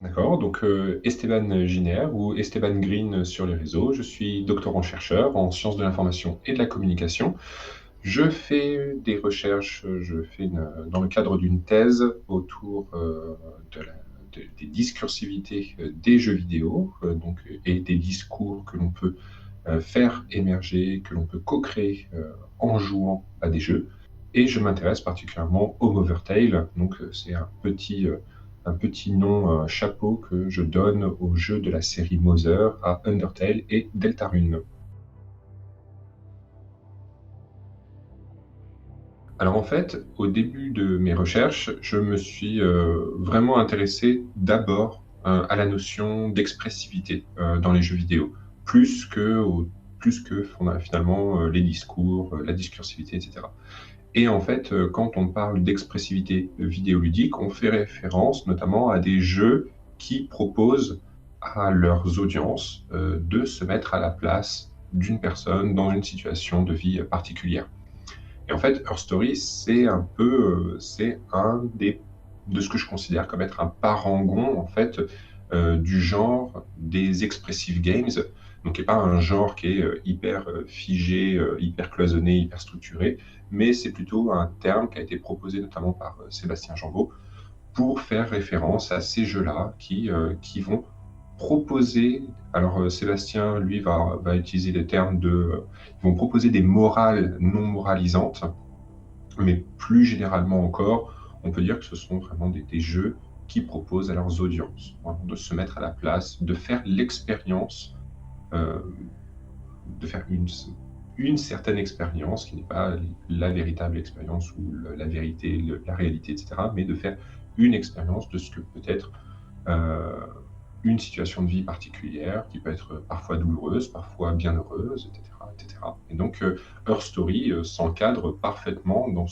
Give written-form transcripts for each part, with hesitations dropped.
D'accord, donc Esteban Giner ou Esteban Green sur les réseaux. Je suis doctorant-chercheur en sciences de l'information et de la communication. Je fais des recherches, je fais dans le cadre d'une thèse autour de des discursivités des jeux vidéo et des discours que l'on peut faire émerger, que l'on peut co-créer en jouant à des jeux. Et je m'intéresse particulièrement au Movertail. Donc, c'est un petit nom chapeau que je donne aux jeux de la série Mother, à Undertale et Deltarune. Alors en fait, au début de mes recherches, je me suis vraiment intéressé d'abord à la notion d'expressivité dans les jeux vidéo, plus que finalement les discours, la discursivité, etc. Et en fait, quand on parle d'expressivité vidéoludique, on fait référence notamment à des jeux qui proposent à leurs audiences de se mettre à la place d'une personne dans une situation de vie particulière. Et en fait, Her Story, c'est de ce que je considère comme être un parangon, en fait, du genre des expressive games. Donc, qui n'est pas un genre qui est hyper figé, hyper cloisonné, hyper structuré, mais c'est plutôt un terme qui a été proposé notamment par Sébastien Janveau pour faire référence à ces jeux-là qui vont proposer, alors Sébastien, lui, va utiliser les termes ils vont proposer des morales non moralisantes, mais plus généralement encore, on peut dire que ce sont vraiment des jeux qui proposent à leurs audiences de se mettre à la place, de faire l'expérience, euh, de faire une certaine expérience qui n'est pas la véritable expérience ou la vérité, la réalité, etc., mais de faire une expérience de ce que peut être euh, une situation de vie particulière qui peut être parfois douloureuse, parfois bien heureuse, etc. etc. Et donc, Her Story s'encadre parfaitement dans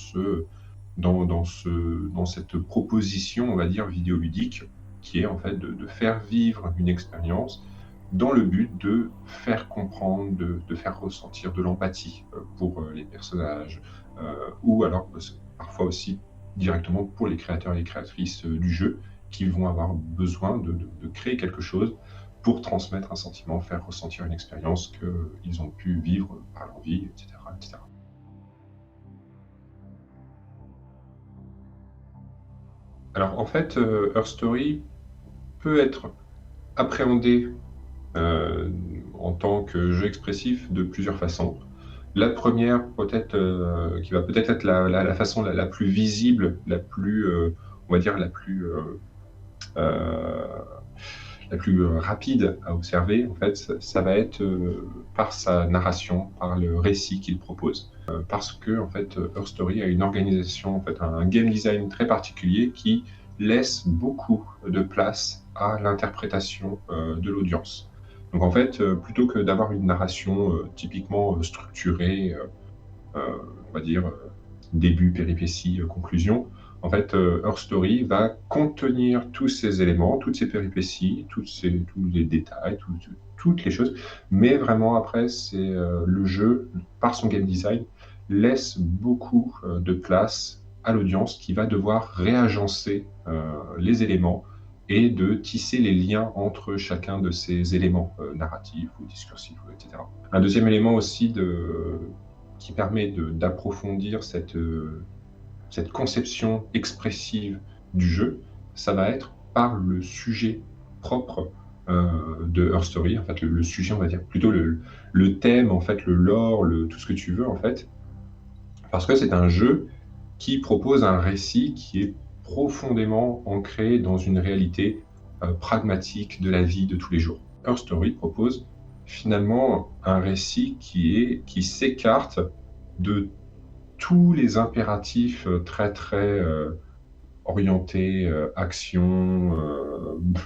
cette proposition, on va dire, vidéoludique, qui est en fait de faire vivre une expérience dans le but de faire comprendre, de faire ressentir de l'empathie pour les personnages, ou alors parfois aussi directement pour les créateurs et les créatrices du jeu, qui vont avoir besoin de créer quelque chose pour transmettre un sentiment, faire ressentir une expérience qu'ils ont pu vivre par leur vie, etc. etc. Alors en fait, Her Story peut être appréhendé euh, en tant que jeu expressif de plusieurs façons. La première, peut-être, qui va peut-être être la façon la plus visible, on va dire, euh, la plus rapide à observer, en fait, ça va être par sa narration, par le récit qu'il propose. Parce que, en fait, Her Story a une organisation, en fait, un game design très particulier qui laisse beaucoup de place à l'interprétation de l'audience. Donc, en fait, plutôt que d'avoir une narration typiquement structurée, on va dire début, péripétie, conclusion. En fait, Her Story va contenir tous ces éléments, toutes ces péripéties, tous les détails, toutes les choses, mais vraiment après, c'est le jeu, par son game design, laisse beaucoup de place à l'audience qui va devoir réagencer les éléments et de tisser les liens entre chacun de ces éléments narratifs ou discursifs, etc. Un deuxième élément aussi qui permet d'approfondir cette conception expressive du jeu, ça va être par le sujet propre de Her Story, en fait, le sujet, on va dire, plutôt le thème, en fait, le lore, tout ce que tu veux, en fait, parce que c'est un jeu qui propose un récit qui est profondément ancré dans une réalité pragmatique de la vie de tous les jours. Her Story propose finalement un récit qui s'écarte de tous les impératifs très orientés action,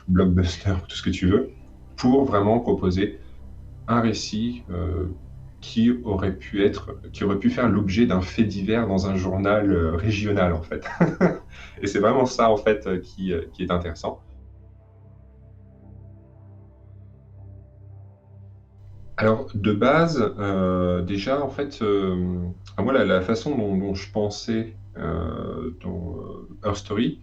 blockbuster, tout ce que tu veux, pour vraiment proposer un récit qui aurait pu faire l'objet d'un fait divers dans un journal régional en fait. Et c'est vraiment ça en fait qui est intéressant. Alors de base, déjà en fait, moi la façon dont je pensais dans Her Story,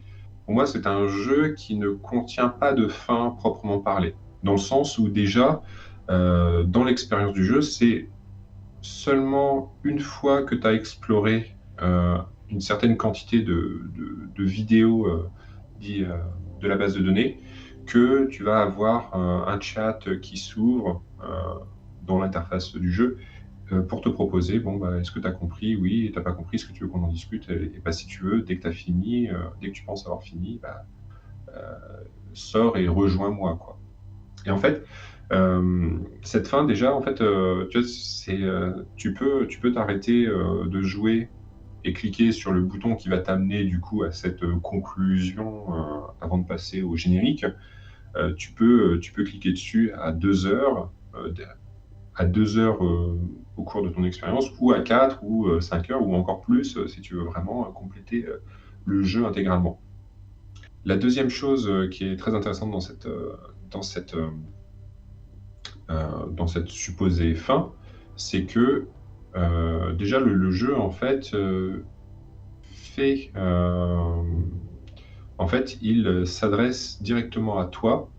pour moi, c'est un jeu qui ne contient pas de fin proprement parlée. Dans le sens où déjà, dans l'expérience du jeu, c'est seulement une fois que tu as exploré une certaine quantité de vidéos de la base de données que tu vas avoir un chat qui s'ouvre dans l'interface du jeu pour te proposer, bon, bah, est-ce que tu as compris? Oui, et tu n'as pas compris, est-ce que tu veux qu'on en discute? Et bah, si tu veux, dès que tu as fini, dès que tu penses avoir fini, bah, sors et rejoins-moi, quoi. Et en fait, cette fin, déjà, en fait, tu vois, tu peux t'arrêter de jouer et cliquer sur le bouton qui va t'amener du coup à cette conclusion avant de passer au générique. Tu peux cliquer dessus à 2 heures, au cours de ton expérience, ou à 4 ou 5 heures, ou encore plus si tu veux vraiment compléter le jeu intégralement. La deuxième chose qui est très intéressante dans cette, euh, dans cette supposée fin, c'est que déjà le jeu en fait fait en fait il s'adresse directement à toi,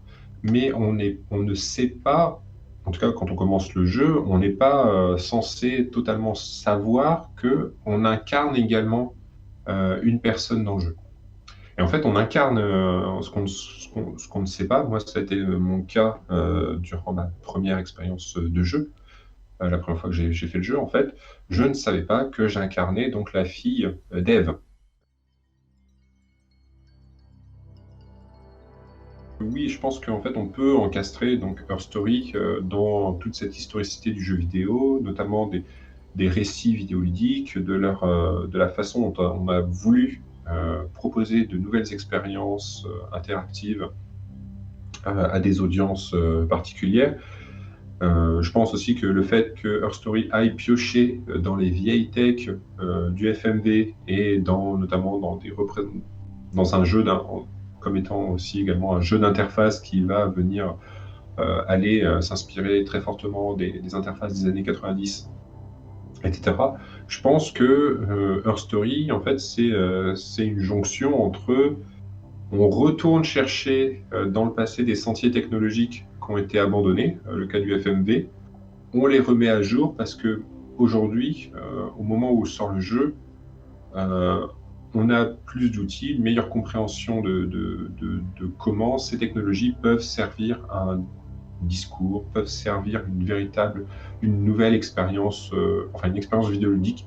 mais on ne sait pas, en tout cas quand on commence le jeu, on n'est pas censé totalement savoir que on incarne également une personne dans le jeu. Et en fait, on incarne ce qu'on ne sait pas. Moi, ça a été mon cas durant ma première expérience de jeu, la première fois que j'ai fait le jeu. En fait, je ne savais pas que j'incarnais donc la fille d'Eve. Oui, je pense qu'en fait, on peut encastrer donc Her Story dans toute cette historicité du jeu vidéo, notamment des récits vidéoludiques, de la façon dont on a voulu proposer de nouvelles expériences interactives à des audiences particulières. Je pense aussi que le fait que Her Story aille piocher dans les vieilles techs du FMV et notamment dans un jeu comme étant aussi également un jeu d'interface qui va venir aller s'inspirer très fortement des interfaces des années 90, etc. Je pense que Her Story, en fait, c'est une jonction entre on retourne chercher dans le passé des sentiers technologiques qui ont été abandonnés, le cas du FMV, on les remet à jour parce que aujourd'hui, au moment où sort le jeu, euh, on a plus d'outils, une meilleure compréhension de comment ces technologies peuvent servir à un discours, peuvent servir une nouvelle expérience, enfin une expérience vidéoludique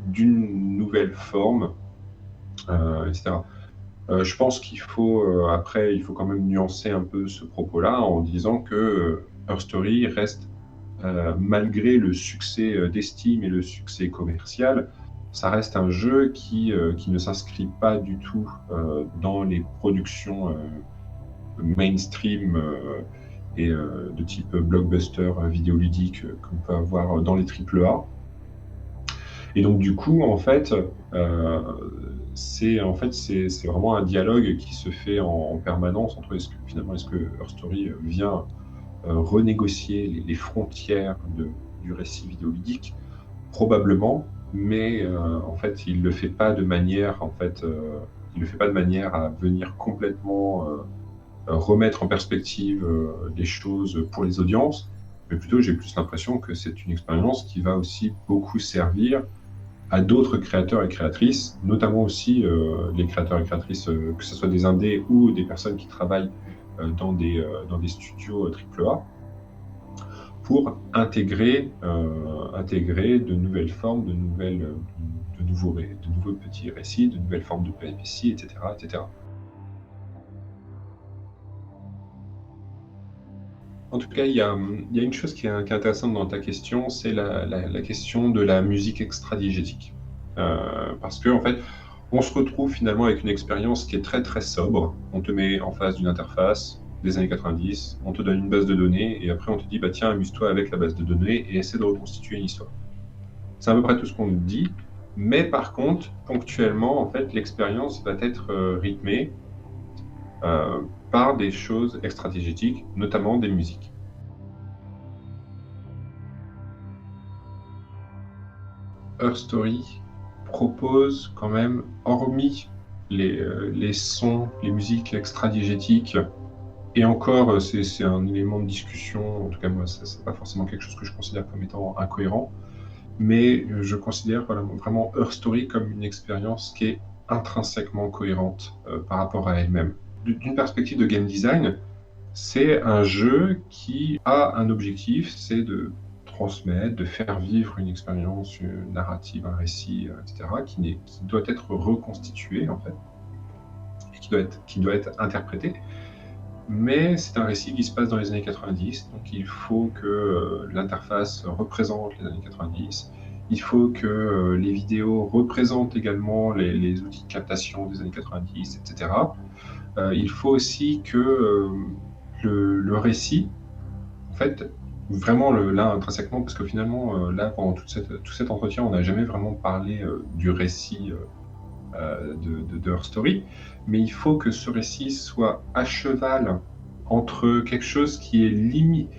d'une nouvelle forme, etc. Je pense après, il faut quand même nuancer un peu ce propos-là en disant que Her Story reste, malgré le succès d'estime et le succès commercial, ça reste un jeu qui ne s'inscrit pas du tout dans les productions mainstream et de type blockbuster vidéoludique qu'on peut avoir dans les AAA. Et donc du coup, euh, c'est vraiment un dialogue qui se fait en permanence entre est-ce que Her Story vient renégocier les frontières du récit vidéoludique, probablement, mais en fait, il le fait pas de manière, il le fait pas de manière à venir complètement remettre en perspective les choses pour les audiences, mais plutôt j'ai plus l'impression que c'est une expérience qui va aussi beaucoup servir à d'autres créateurs et créatrices, notamment aussi les créateurs et créatrices, que ce soit des indés ou des personnes qui travaillent dans des studios AAA, pour intégrer de nouvelles formes, de nouveaux petits récits, de nouvelles formes de péripéties, etc., etc. En tout cas, il y a une chose qui est intéressante dans ta question, c'est la question de la musique extra-diégétique. Parce que, en fait, on se retrouve finalement avec une expérience qui est très très sobre. On te met en face d'une interface des années 90, on te donne une base de données, et après on te dit, bah tiens, amuse-toi avec la base de données et essaie de reconstituer une histoire. C'est à peu près tout ce qu'on nous dit, mais par contre, ponctuellement, en fait, l'expérience va être rythmée euh, par des choses extra-diégétiques, notamment des musiques. Her Story propose quand même, hormis les sons, les musiques extra-diégétiques. Et encore, c'est un élément de discussion. En tout cas, moi, c'est pas forcément quelque chose que je considère comme étant incohérent. Mais je considère voilà, vraiment Her Story comme une expérience qui est intrinsèquement cohérente par rapport à elle-même. D'une perspective de game design, c'est un jeu qui a un objectif, c'est de transmettre, de faire vivre une expérience une narrative, un récit, etc., qui doit être reconstitué, en fait, et qui doit être interprété. Mais c'est un récit qui se passe dans les années 90, donc il faut que l'interface représente les années 90. Il faut que les vidéos représentent également les outils de captation des années 90, etc. Il faut aussi que le récit, en fait, vraiment là intrinsèquement, parce que finalement, là, pendant tout cet entretien, on n'a jamais vraiment parlé du récit de Her Story, mais il faut que ce récit soit à cheval entre quelque chose qui est limite,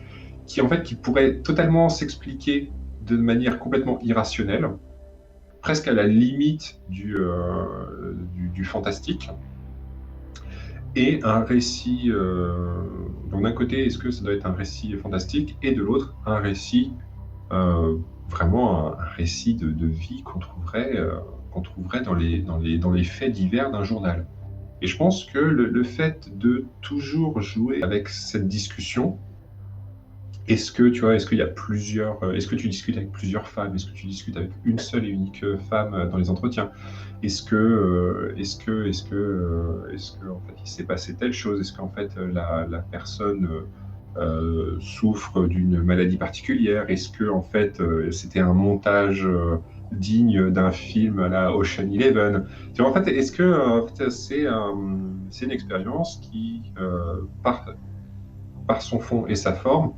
qui pourrait totalement s'expliquer de manière complètement irrationnelle, presque à la limite du fantastique, et un récit. Donc d'un côté, est-ce que ça doit être un récit fantastique, et de l'autre, un récit vraiment un récit de vie qu'on trouverait dans les faits divers d'un journal. Et je pense que le fait de toujours jouer avec cette discussion, est-ce qu'il y a est-ce que tu discutes avec plusieurs femmes? Est-ce que tu discutes avec une seule et unique femme dans les entretiens? Est-ce que, en fait, il s'est passé telle chose? Est-ce qu'en fait, la personne souffre d'une maladie particulière? Est-ce que, en fait, c'était un montage digne d'un film à la Ocean Eleven? Tu vois, en fait, est-ce que en fait, c'est une expérience qui, par son fond et sa forme,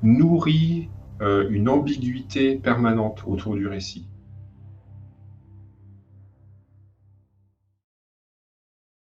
nourrit une ambiguïté permanente autour du récit.